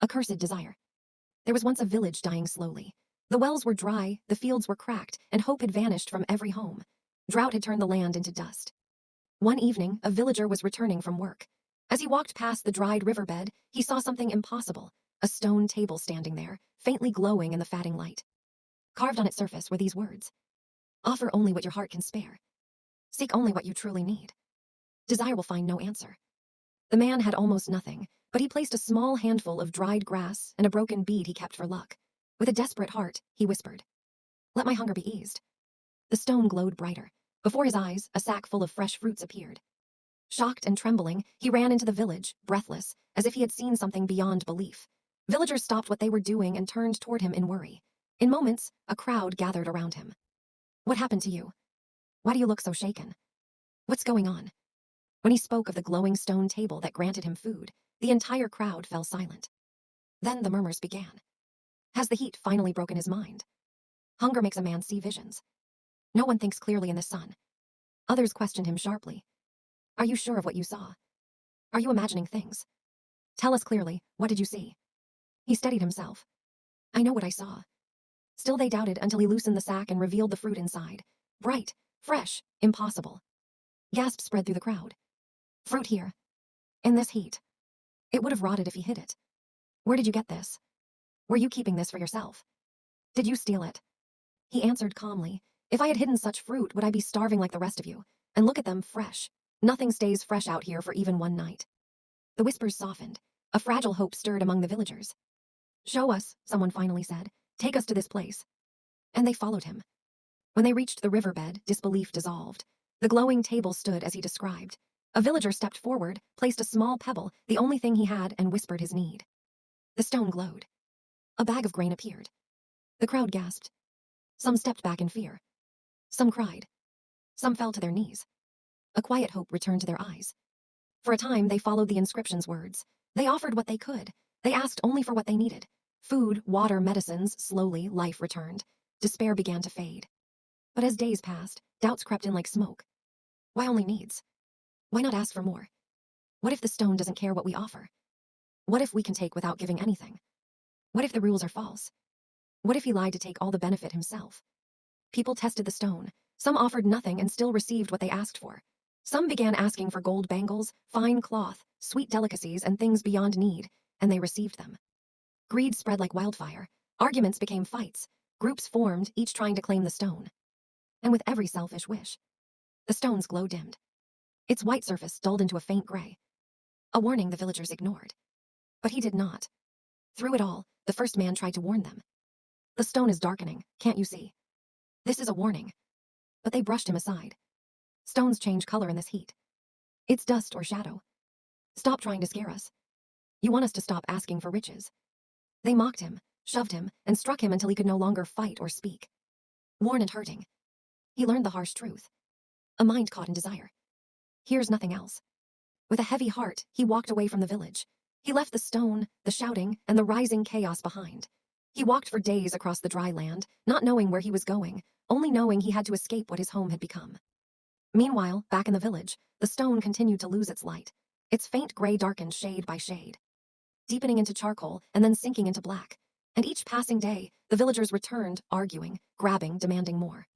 Accursed desire. There was once a village dying slowly. The wells were dry, the fields were cracked, and hope had vanished from every home. Drought had turned the land into dust. One evening, a villager was returning from work. As he walked past the dried riverbed, he saw something impossible, a stone table standing there, faintly glowing in the fading light. Carved on its surface were these words: "Offer only what your heart can spare. Seek only what you truly need. Desire will find no answer." The man had almost nothing, but he placed a small handful of dried grass and a broken bead he kept for luck. With a desperate heart, he whispered, "Let my hunger be eased." The stone glowed brighter. Before his eyes, a sack full of fresh fruits appeared. Shocked and trembling, he ran into the village, breathless, as if he had seen something beyond belief. Villagers stopped what they were doing and turned toward him in worry. In moments, a crowd gathered around him. "What happened to you? Why do you look so shaken? What's going on?" When he spoke of the glowing stone table that granted him food, the entire crowd fell silent. Then the murmurs began. Has the heat finally broken his mind? Hunger makes a man see visions. No one thinks clearly in the sun. Others questioned him sharply. Are you sure of what you saw? Are you imagining things? Tell us clearly, what did you see? He steadied himself. I know what I saw. Still they doubted until he loosened the sack and revealed the fruit inside. Bright, fresh, impossible. Gasps spread through the crowd. Fruit here. In this heat. It would have rotted if he hid it. Where did you get this? Were you keeping this for yourself? Did you steal it? He answered calmly. If I had hidden such fruit, would I be starving like the rest of you? And look at them, fresh. Nothing stays fresh out here for even one night. The whispers softened. A fragile hope stirred among the villagers. Show us, someone finally said. Take us to this place. And they followed him. When they reached the riverbed, disbelief dissolved. The glowing table stood as he described. A villager stepped forward, placed a small pebble, the only thing he had, and whispered his need. The stone glowed. A bag of grain appeared. The crowd gasped. Some stepped back in fear. Some cried. Some fell to their knees. A quiet hope returned to their eyes. For a time, they followed the inscription's words. They offered what they could. They asked only for what they needed. Food, water, medicines. Slowly, life returned. Despair began to fade. But as days passed, doubts crept in like smoke. Why only needs? Why not ask for more? What if the stone doesn't care what we offer? What if we can take without giving anything? What if the rules are false? What if he lied to take all the benefit himself? People tested the stone. Some offered nothing and still received what they asked for. Some began asking for gold bangles, fine cloth, sweet delicacies, and things beyond need, and they received them. Greed spread like wildfire. Arguments became fights. Groups formed, each trying to claim the stone. And with every selfish wish, the stone's glow dimmed. Its white surface dulled into a faint gray. A warning the villagers ignored. But he did not. Through it all, the first man tried to warn them. The stone is darkening, can't you see? This is a warning. But they brushed him aside. Stones change color in this heat. It's dust or shadow. Stop trying to scare us. You want us to stop asking for riches. They mocked him, shoved him, and struck him until he could no longer fight or speak. Worn and hurting, he learned the harsh truth. A mind caught in desire hears nothing else. With a heavy heart, he walked away from the village. He left the stone, the shouting, and the rising chaos behind. He walked for days across the dry land, not knowing where he was going, only knowing he had to escape what his home had become. Meanwhile, back in the village, the stone continued to lose its light. Its faint gray darkened shade by shade, deepening into charcoal and then sinking into black. And each passing day, the villagers returned, arguing, grabbing, demanding more.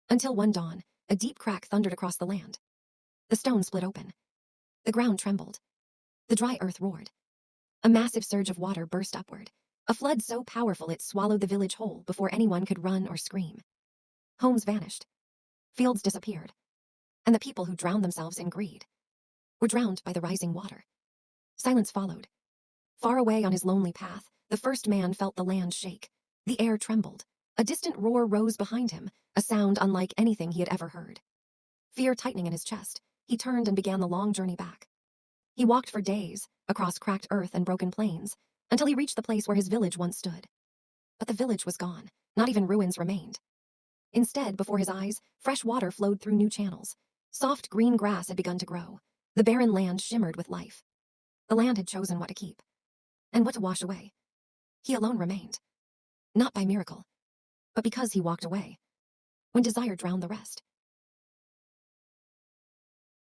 Until one dawn, a deep crack thundered across the land. The stone split open. The ground trembled. The dry earth roared. A massive surge of water burst upward, a flood so powerful it swallowed the village whole before anyone could run or scream. Homes vanished. Fields disappeared. And the people who drowned themselves in greed were drowned by the rising water. Silence followed. Far away on his lonely path, the first man felt the land shake. The air trembled. A distant roar rose behind him, a sound unlike anything he had ever heard. Fear tightening in his chest, he turned and began the long journey back. He walked for days, across cracked earth and broken plains, until he reached the place where his village once stood. But the village was gone. Not even ruins remained. Instead, before his eyes, fresh water flowed through new channels. Soft green grass had begun to grow. The barren land shimmered with life. The land had chosen what to keep and what to wash away. He alone remained. Not by miracle, but because he walked away. When desire drowned the rest.